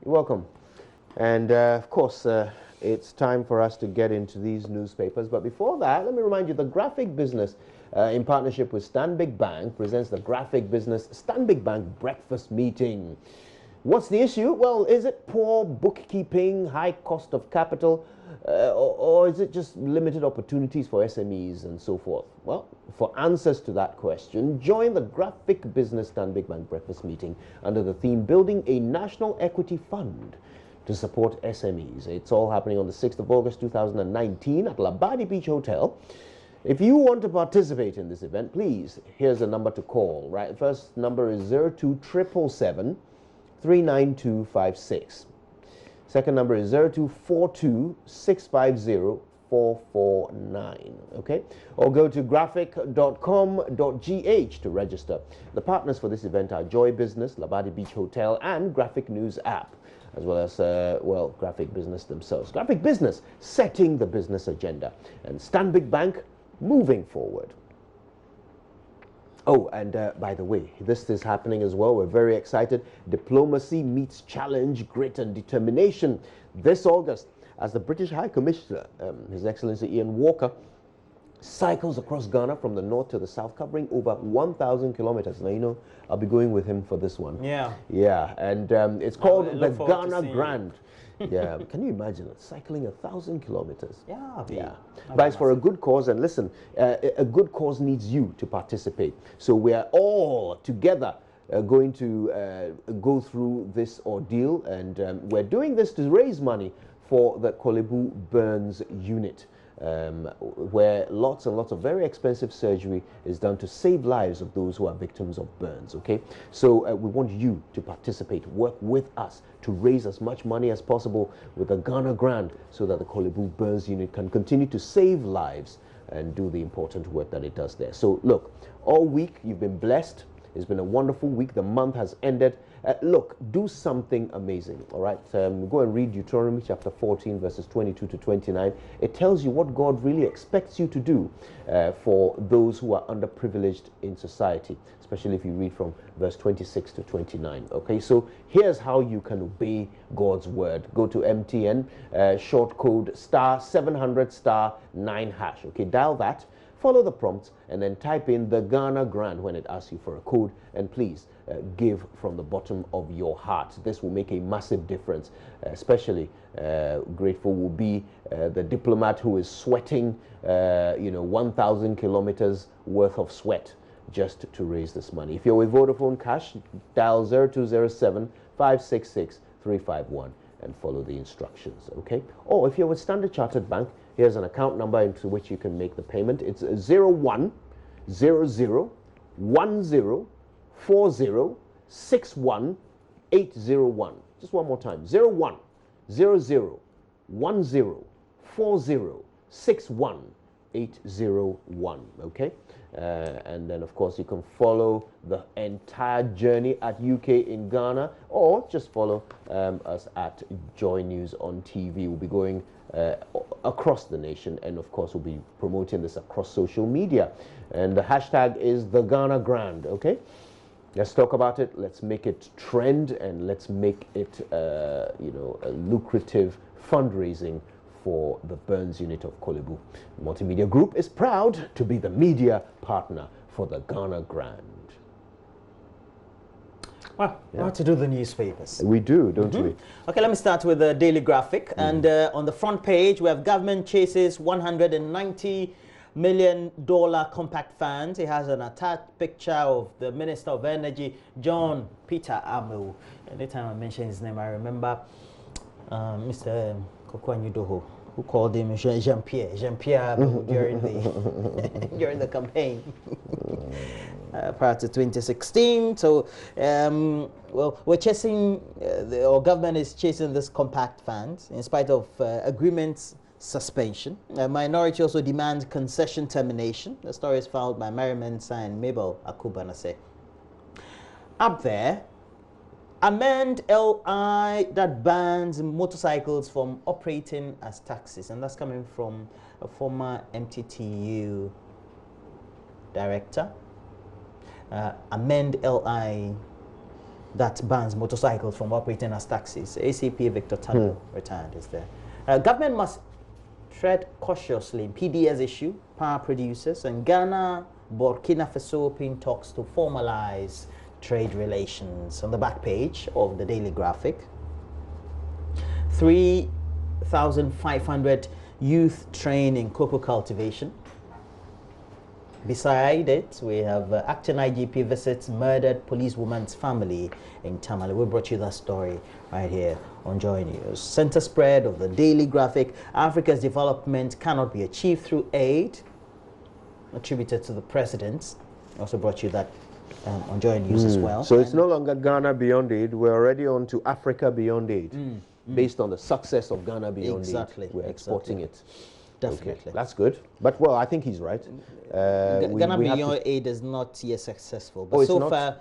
You're welcome. And of course, it's time for us to get into these newspapers. But before that, let me remind you, the Graphic Business, in partnership with Stanbic Bank, presents the Graphic Business Stanbic Bank Breakfast Meeting. What's the issue? Well, is it poor bookkeeping, high cost of capital, or is it just limited opportunities for SMEs and so forth? Well, for answers to that question, join the Graphic Business Stanbic Bank Breakfast Meeting under the theme Building a National Equity Fund to support SMEs. It's all happening on the 6th of August 2019 at Labadi Beach Hotel. If you want to participate in this event, please, here's a number to call, right? The first number is 02777 39256. Second number is 0242 650 449. Okay? Or go to graphic.com.gh to register. The partners for this event are Joy Business, Labadi Beach Hotel, and Graphic News App, as well as, Graphic Business themselves. Graphic Business, setting the business agenda. And Stanbic Bank, moving forward. Oh, and by the way, this is happening as well. We're very excited. Diplomacy meets challenge, grit and determination this August as the British High Commissioner, His Excellency Ian Walker, cycles across Ghana from the north to the south, covering over 1,000 kilometers. Now, you know, I'll be going with him for this one. Yeah. Yeah, and it's called the Ghana Grand. Yeah, can you imagine it? Cycling 1,000 kilometers. Yeah. But it's for a good cause, and listen, a good cause needs you to participate. So we are all together going to go through this ordeal, and we're doing this to raise money for the Kolebu Burns Unit, where lots and lots of very expensive surgery is done to save lives of those who are victims of burns, okay? So we want you to participate, work with us to raise as much money as possible with the Ghana Grant so that the Kolebu Burns Unit can continue to save lives and do the important work that it does there. So look, all week you've been blessed. It's been a wonderful week. The month has ended. Look, do something amazing, all right? Go and read Deuteronomy chapter 14, verses 22 to 29. It tells you what God really expects you to do for those who are underprivileged in society, especially if you read from verse 26 to 29, okay? So here's how you can obey God's word. Go to MTN, short code *700*9#, okay? Dial that. Follow the prompts and then type in the Ghana Grant when it asks you for a code, and please give from the bottom of your heart. This will make a massive difference. Especially grateful will be the diplomat who is sweating 1,000 kilometers worth of sweat just to raise this money. If you're with Vodafone Cash, dial 0207 566 351 and follow the instructions, okay? Or if you're with Standard Chartered Bank, here's an account number into which you can make the payment. It's 0100 10 40 61 801. Just one more time. 0100 10 40 61 801. Okay? And then, of course, you can follow the entire journey at UK in Ghana, or just follow us at Joy News on TV. We'll be going across the nation, and of course, we'll be promoting this across social media. And the hashtag is the Ghana Grand. Okay? Let's talk about it. Let's make it trend, and let's make it, a lucrative fundraising for the Burns Unit of Kolebu. Multimedia Group is proud to be the media partner for the Ghana Grand. Well, we have to do the newspapers. We do, don't we? Okay, let me start with the Daily Graphic. And on the front page, we have government chases $190 million compact funds. It has an attached picture of the Minister of Energy, John Peter Amu. Anytime I mention his name, I remember Mr. Kokwanyudoho, who called him Jean-Pierre during the during the campaign prior to 2016. So, we're chasing, our government is chasing this compact fund in spite of agreements suspension. Minority also demands concession termination. The story is filed by Merriman and Mabel Akubanase. Up there, amend LI that bans motorcycles from operating as taxis, and that's coming from a former MTTU director. Amend LI that bans motorcycles from operating as taxis. ACP Victor Tando, retired, is there. Government must tread cautiously in PDS issue, power producers, and Ghana, Burkina Faso open talks to formalize trade relations. On the back page of the Daily Graphic, 3,500 youth trained in cocoa cultivation. Beside it, we have acting IGP visits murdered policewoman's family in Tamale. We brought you that story right here on Joy News. Center spread of the Daily Graphic, Africa's development cannot be achieved through aid, attributed to the president. Also brought you that on Joy News as well. So it's no longer Ghana Beyond Aid. We're already on to Africa Beyond Aid. Based on the success of Ghana Beyond Aid. We're exporting it. Definitely. Okay, that's good. But, well, I think he's right. Ghana Beyond Aid is not yet successful. But so far,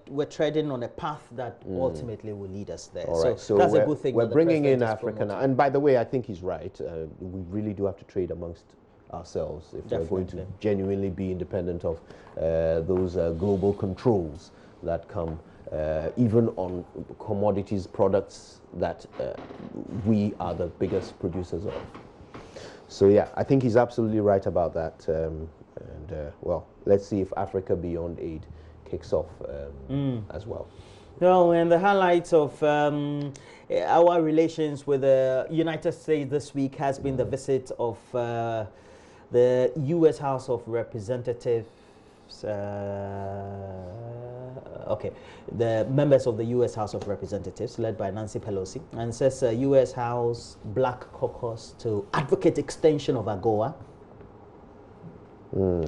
we're treading on a path that ultimately will lead us there. All right. So that's a good thing. We're bringing in Africa now. And by the way, I think he's right. We really do have to trade amongst ourselves if we're going to genuinely be independent of those global controls that come even on commodities, products that we are the biggest producers of. So yeah, I think he's absolutely right about that. Well, let's see if Africa Beyond Aid kicks off as well. Well, and the highlights of our relations with the United States this week has been the visit of the U.S. House of Representatives. The members of the U.S. House of Representatives, led by Nancy Pelosi, and says U.S. House Black Caucus to advocate extension of AGOA,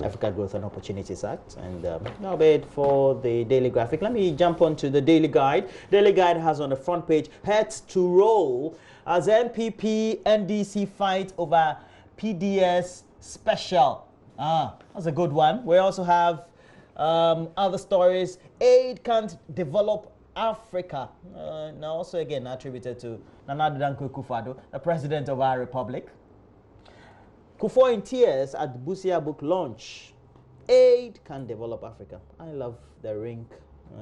Africa Growth and Opportunities Act. And now bid for the Daily Graphic. Let me jump on to the Daily Guide. Daily Guide has on the front page, heads to roll as MPP NDC fight over PDS special. That's a good one. We also have other stories. Aid can't develop Africa. Now also again attributed to Nana Danko Akufo-Addo, the president of our republic. Kufuor in tears at Busia book launch. Aid can develop Africa. I love the ring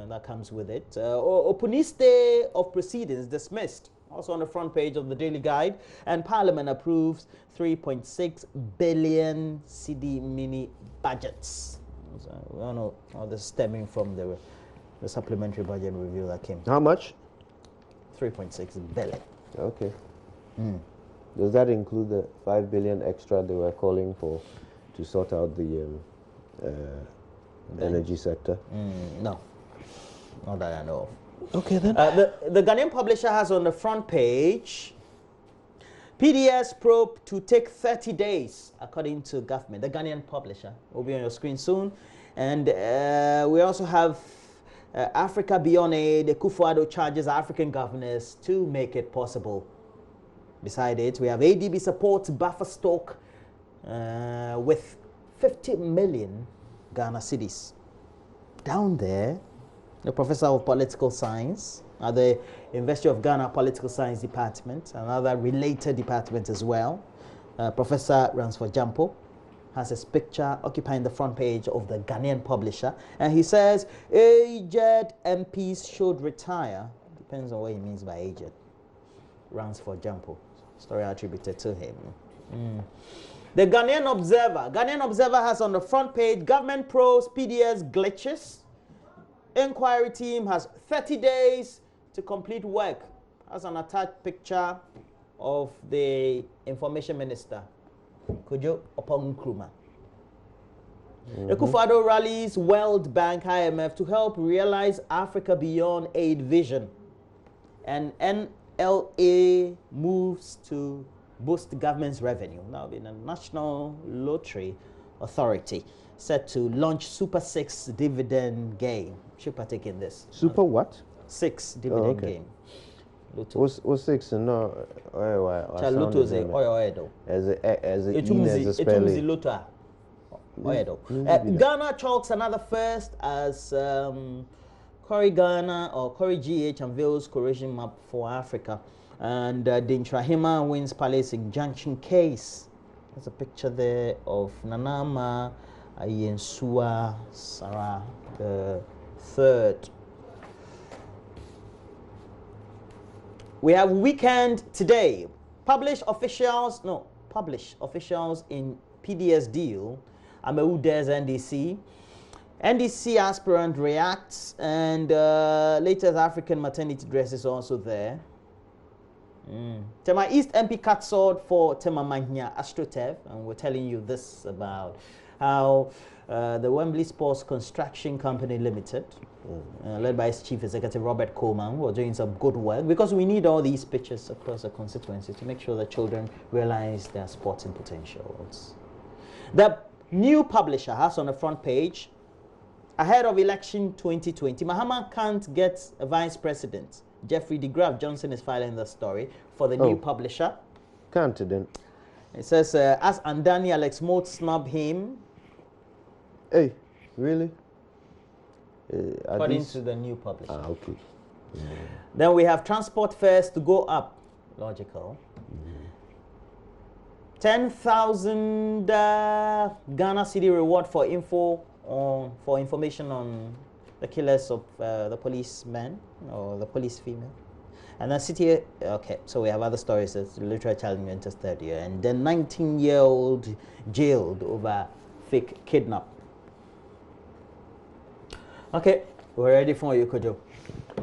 that comes with it. Opuniste of proceedings dismissed. Also on the front page of the Daily Guide. And Parliament approves 3.6 billion CD mini budgets. So we don't know how this is stemming from the supplementary budget review that came. How much? 3.6 billion. Okay. Does that include the 5 billion extra they were calling for to sort out the energy sector? No, not that I know of. Okay then. The Ghanaian publisher has on the front page, PDS probe to take 30 days, according to government. The Ghanaian publisher will be on your screen soon. And we also have Africa Beyond Aid. Akufo-Addo charges African governors to make it possible. Beside it, we have ADB supports buffer stock with 50 million Ghana cedis. Down there, the professor of political science at the University of Ghana Political Science Department, another related department as well. Professor Ransford Jampo has his picture occupying the front page of the Ghanaian publisher. And he says, aged MPs should retire. Depends on what he means by aged. Ransford Jampo. Story attributed to him. The Ghanaian Observer. Ghanaian Observer has on the front page, government pros PDS glitches. Inquiry team has 30 days to complete work. As an attached picture of the information minister, Kojo Opong Nkrumah. Akufo-Addo rallies World Bank, IMF to help realize Africa Beyond Aid vision. And NLA moves to boost government's revenue. Now, being a National Lottery Authority set to launch Super 6 dividend game. Should partake in this. Super what? 6 dividend game. Lotto. What's 6? No. Lotto is oil. As a spelling. Lotto. Ghana chalks another first as Corey Ghana or Corey GH unveils coalition map for Africa. And Dintrahima wins Palace injunction case. There's a picture there of Nanama Ayensua Sarah the third. We have weekend today. Publish officials in PDS deal. Amewu dares NDC. NDC aspirant reacts, and latest African maternity dress is also there. Tema East MP cut sword for Tema Mahnya Astrotev, and we're telling you this about how the Wembley Sports Construction Company Limited, led by its Chief Executive Robert Coleman, were doing some good work, because we need all these pitches across the constituency to make sure that children realize their sporting potentials. The new publisher has on the front page, ahead of election 2020, Mahama can't get a vice president. Jeffrey de Graaf Johnson is filing the story for the new publisher. Can't it then? It says, as Andani Alex Moat snub him. Hey, really? According to the new publisher. Ah, okay. Then we have transport fares to go up. Logical. 10,000 Ghana City reward for information on the killers of the policeman or the police female. And then city, okay, so we have other stories. It's literary challenge enters third year. And then 19-year-old jailed over fake kidnap. Okay, we're ready for you, Kojo.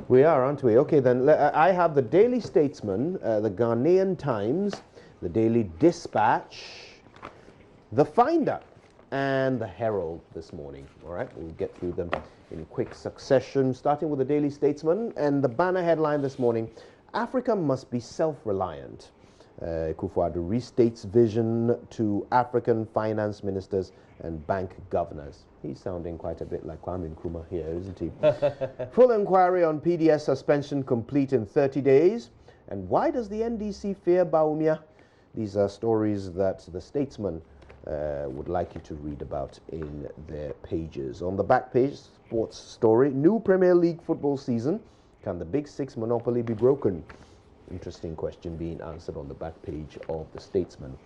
We are, aren't we? Okay, then I have the Daily Statesman, the Ghanaian Times, the Daily Dispatch, the Finder, and the Herald this morning. All right, we'll get through them in quick succession, starting with the Daily Statesman and the banner headline this morning: Africa must be self-reliant. Kufuor restates vision to African finance ministers and bank governors. He's sounding quite a bit like Kwame Nkrumah here, isn't he? Full inquiry on PDS suspension complete in 30 days. And why does the NDC fear Bawumia? These are stories that the Statesman would like you to read about in their pages. On the back page, sports story: new Premier League football season. Can the Big Six monopoly be broken? Interesting question being answered on the back page of the Statesman.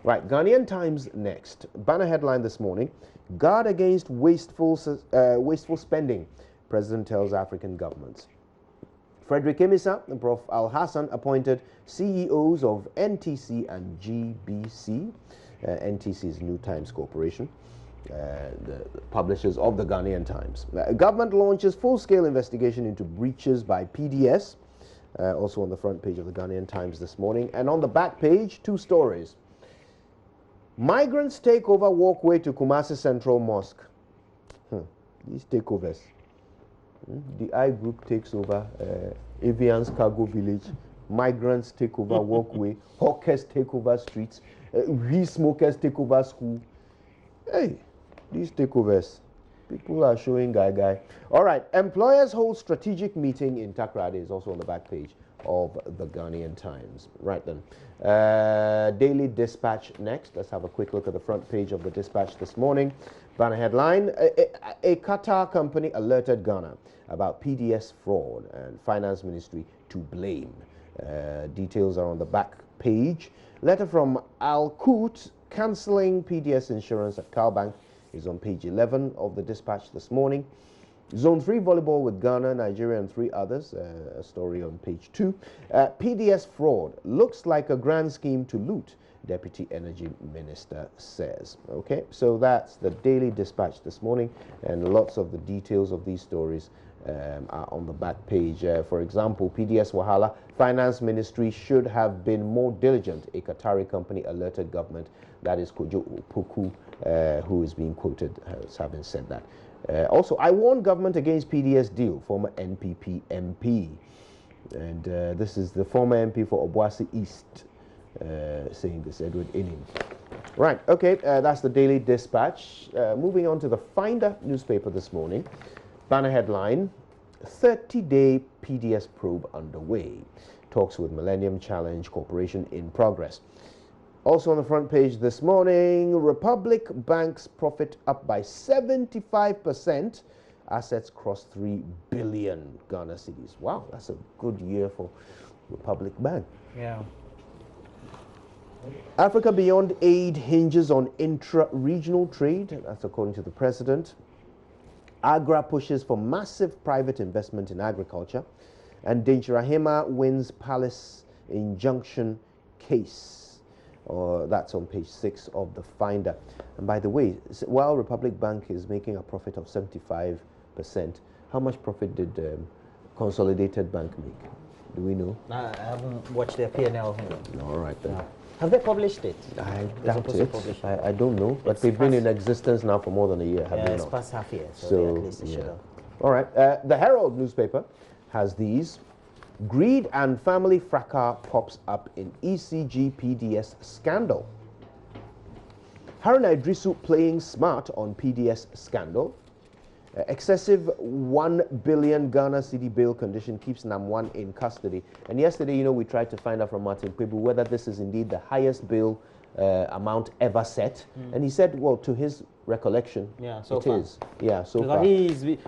Right, Ghanaian Times next. Banner headline this morning: guard against wasteful spending. President tells African governments. Frederick Imisa and Prof. Al Hassan appointed CEOs of NTC and GBC. NTC is New Times Corporation, the publishers of the Ghanaian Times. Government launches full-scale investigation into breaches by PDS. Also on the front page of the Ghanaian Times this morning. And on the back page, two stories. Migrants take over walkway to Kumasi Central Mosque. These takeovers. The I Group takes over Avian's Cargo Village. Migrants take over walkway. Hawkers take over streets. We smokers take over school. Hey, these takeovers. People are showing guy. All right, employers hold strategic meeting in Takrady is also on the back page of the Ghanaian Times. Right then. Daily Dispatch next. Let's have a quick look at the front page of the Dispatch this morning. Banner headline: a Qatar company alerted Ghana about PDS fraud and Finance Ministry to blame. Details are on the back page. Letter from Al Koot cancelling PDS insurance at Calbank is on page 11 of the Dispatch this morning. Zone 3 volleyball with Ghana, Nigeria and 3 others, a story on page 2. PDS fraud looks like a grand scheme to loot, Deputy Energy Minister says. Okay, so that's the Daily Dispatch this morning, and lots of the details of these stories are on the back page. For example, PDS Wahala, Finance Ministry should have been more diligent. A Qatari company alerted government. That is Kojo Opoku, who is being quoted as having said that. Also, I warn government against PDS deal, former NPP MP. And this is the former MP for Obuasi East saying this, Edward Inim. Right, okay, that's the Daily Dispatch. Moving on to the Finder newspaper this morning. Banner headline: 30-day PDS probe underway. Talks with Millennium Challenge Corporation in progress. Also on the front page this morning, Republic Bank's profit up by 75%. Assets cross 3 billion Ghana cedis. Wow, that's a good year for Republic Bank. Yeah. Africa Beyond aid hinges on intra-regional trade. That's according to the president. Agra pushes for massive private investment in agriculture. And Denchirahima wins Palace injunction case. That's on page 6 of the Finder. And by the way, while Republic Bank is making a profit of 75%, how much profit did Consolidated Bank make? Do we know? I haven't watched their P&L. All right then. No. Have they published it? I doubt it. I don't know. But they've been in existence now for more than a year, have they it's not? past half year, so at least they should have. All right. The Herald newspaper has these. Greed and family fracas pops up in ECG PDS scandal. Haruna Idrisu playing smart on PDS scandal. Excessive 1 billion Ghana cedi bail condition keeps Nam1 in custody. And yesterday, we tried to find out from Martin Kwebu whether this is indeed the highest bail amount ever set. And he said, well, to his recollection, so it far. is. Yeah, so because far.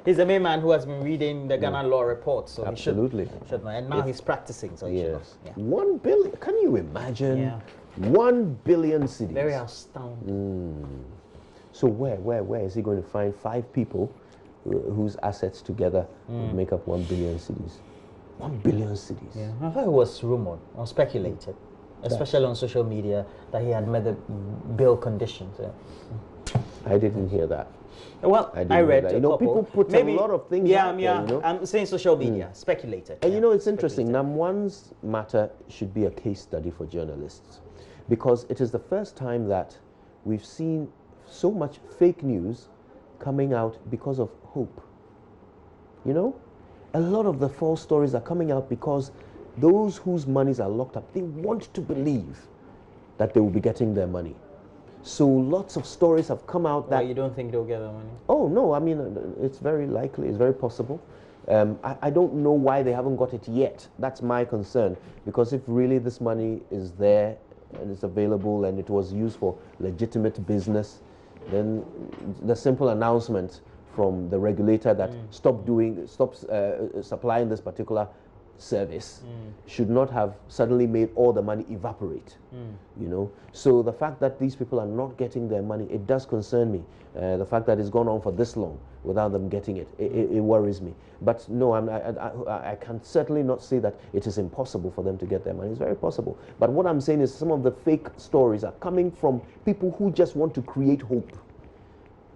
He's the main man who has been reading the Ghana law report, so absolutely. he should know. And now he's practicing, so he should know. Yeah. 1 billion, can you imagine? Yeah. 1 billion cedis. Very astounding. So where is he going to find 5 people whose assets together make up 1 billion cedis? 1 billion cedis. Yeah, I thought it was rumored or speculated, especially on social media, that he had met the bail conditions. I didn't hear that. Well, I read that. a couple. People put a lot of things out there, I'm saying social media, speculated. And it's interesting. Nam1's matter should be a case study for journalists, because it is the first time that we've seen so much fake news coming out because of hope. A lot of the false stories are coming out because those whose monies are locked up, they want to believe that they will be getting their money. So lots of stories have come out that... you don't think they'll get their money? Oh, no, I mean, it's very likely, it's very possible. I don't know why they haven't got it yet. That's my concern, because if really this money is there and it's available and it was used for legitimate business, then the simple announcement from the regulator that stop supplying this particular service should not have suddenly made all the money evaporate. So the fact that these people are not getting their money, it does concern me. The fact that it's gone on for this long without them getting it, it worries me. But no, I can certainly not say that it is impossible for them to get their money. It's very possible. But what I'm saying is some of the fake stories are coming from people who just want to create hope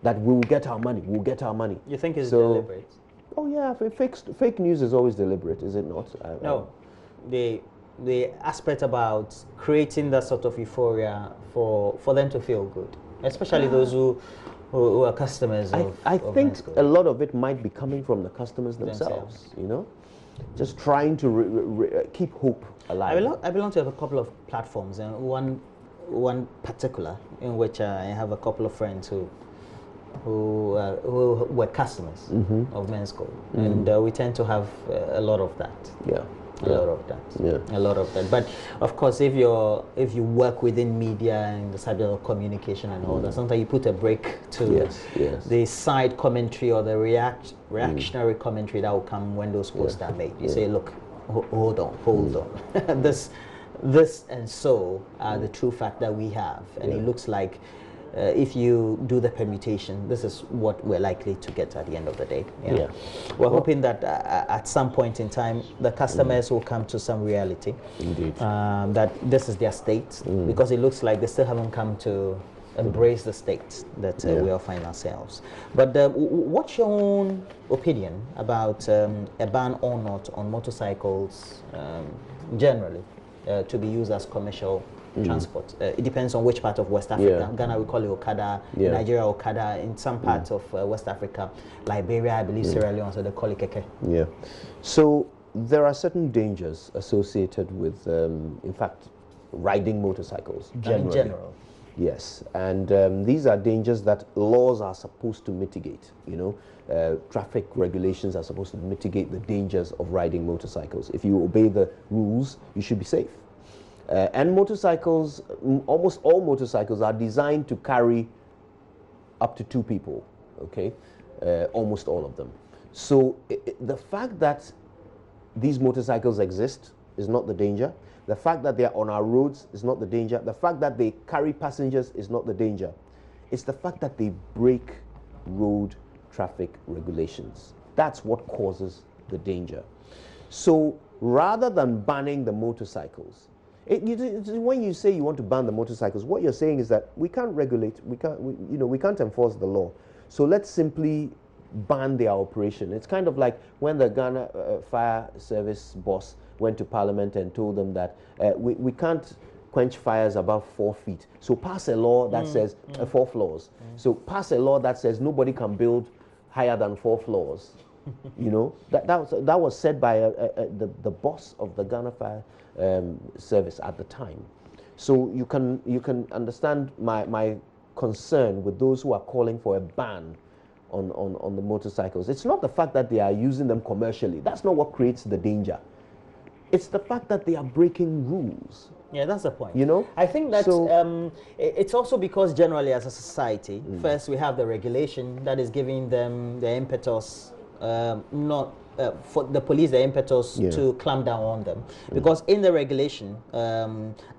that we'll get our money, we'll get our money. You think it's deliberate? Oh yeah, fake news is always deliberate, is it not? No, the aspect about creating that sort of euphoria for them to feel good, especially those who are customers I think a lot of it might be coming from the customers themselves. Just trying to keep hope alive. I belong to a couple of platforms, and one particular in which I have a couple of friends who were customers of Men's Gold, and we tend to have a lot of that. A lot of that. But of course, if you work within media and the subject of communication and all that, sometimes you put a break to the side commentary or the reactionary commentary that will come when those posts are made. You say, look, hold on, this and so are the true fact that we have, and it looks like if you do the permutation, this is what we're likely to get at the end of the day. We're hoping that at some point in time, the customers will come to some reality. Indeed. That this is their state, because it looks like they still haven't come to embrace the state that we all find ourselves. But what's your own opinion about a ban or not on motorcycles generally to be used as commercial transport? It depends on which part of West Africa. Ghana, we call it Okada. Nigeria, Okada. In some parts of West Africa, Liberia, I believe Sierra Leone, so they call it Keke. Yeah. So there are certain dangers associated with, in fact, riding motorcycles. In general. Yes, and these are dangers that laws are supposed to mitigate. Traffic regulations are supposed to mitigate the dangers of riding motorcycles. If you obey the rules, you should be safe. And motorcycles, almost all motorcycles are designed to carry up to 2 people, okay? Almost all of them. So the fact that these motorcycles exist is not the danger. The fact that they are on our roads is not the danger. The fact that they carry passengers is not the danger. It's the fact that they break road traffic regulations. That's what causes the danger. So rather than banning the motorcycles, when you say you want to ban the motorcycles, what you're saying is that we can't regulate, we can't enforce the law. So let's simply ban their operation. It's kind of like when the Ghana Fire Service boss went to Parliament and told them that we can't quench fires above 4 feet. So pass a law that says 4 floors. So pass a law that says nobody can build higher than 4 floors. You know, that was said by the boss of the Ghana Fire Service at the time. So you can understand my concern with those who are calling for a ban on the motorcycles. It's not the fact that they are using them commercially. That's not what creates the danger. It's the fact that they are breaking rules. Yeah, that's the point. You know, I think that it's also because generally as a society, first we have the regulation that is giving them the impetus, for the police the impetus to clamp down on them. Because in the regulation,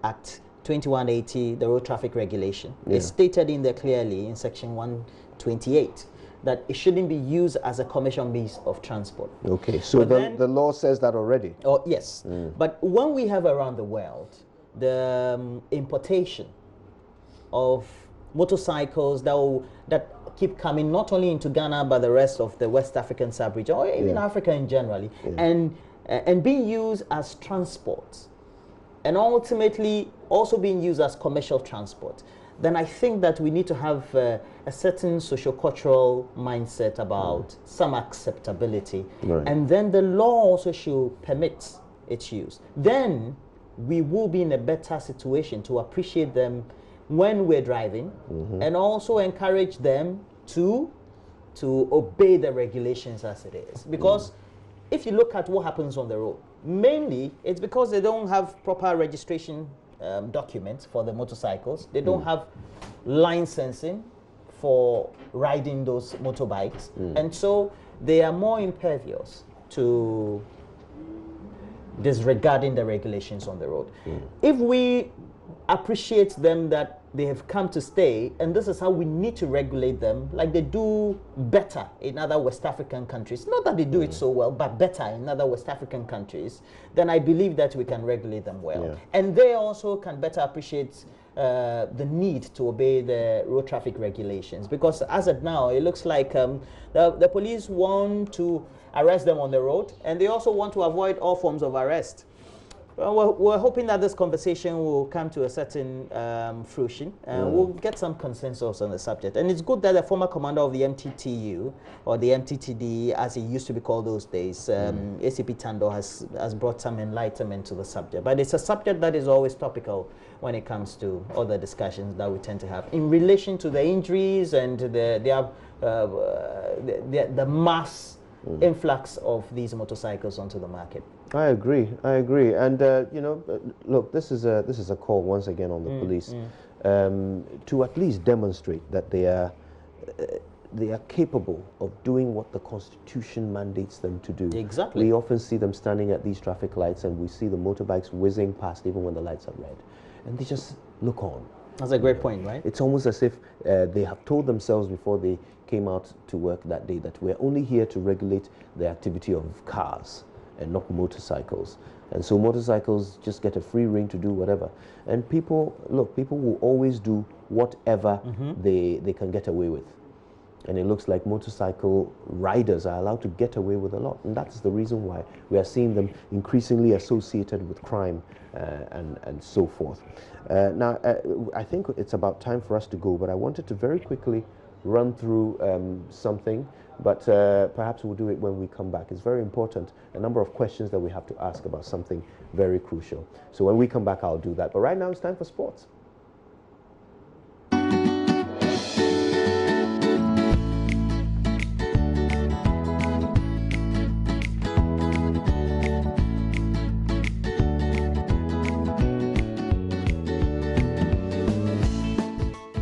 Act 2180, the road traffic regulation, it's stated in there clearly in section 128 that it shouldn't be used as a commercial means of transport. Okay, so the law says that already? Oh, yes. But when we have around the world the importation of motorcycles that keep coming not only into Ghana but the rest of the West African sub-region or even Africa in generally, and being used as transport and ultimately also being used as commercial transport, then I think that we need to have a certain socio-cultural mindset about some acceptability. Right. And then the law also should permit its use. Then we will be in a better situation to appreciate them when we're driving and also encourage them to obey the regulations as it is. Because if you look at what happens on the road, mainly it's because they don't have proper registration documents for the motorcycles. They don't have licensing for riding those motorbikes. And so they are more impervious to disregarding the regulations on the road. If we appreciate them that they have come to stay, and this is how we need to regulate them, like they do better in other West African countries, not that they do it so well, but better in other West African countries, then I believe that we can regulate them well. And they also can better appreciate the need to obey the road traffic regulations, because as of now, it looks like the police want to arrest them on the road, and they also want to avoid all forms of arrest. Well, we're hoping that this conversation will come to a certain fruition, and we'll get some consensus on the subject. And it's good that the former commander of the MTTU, or the MTTD, as it used to be called those days, ACP Tando, has brought some enlightenment to the subject. But it's a subject that is always topical when it comes to other discussions that we tend to have in relation to the injuries and the mass influx of these motorcycles onto the market. I agree, and you know, look, this is a call once again on the police to at least demonstrate that they are capable of doing what the Constitution mandates them to do. Exactly. We often see them standing at these traffic lights, and we see the motorbikes whizzing past even when the lights are red, and they just look on. That's a great point, right? It's almost as if they have told themselves before they came out to work that day that we're only here to regulate the activity of cars and not motorcycles. And so motorcycles just get a free rein to do whatever. And people will always do whatever they can get away with. And it looks like motorcycle riders are allowed to get away with a lot. And that's the reason why we are seeing them increasingly associated with crime and so forth. Now, I think it's about time for us to go, but I wanted to very quickly run through something, but perhaps we'll do it when we come back. It's very important, a number of questions that we have to ask about something very crucial. So when we come back, I'll do that. But right now, it's time for sports.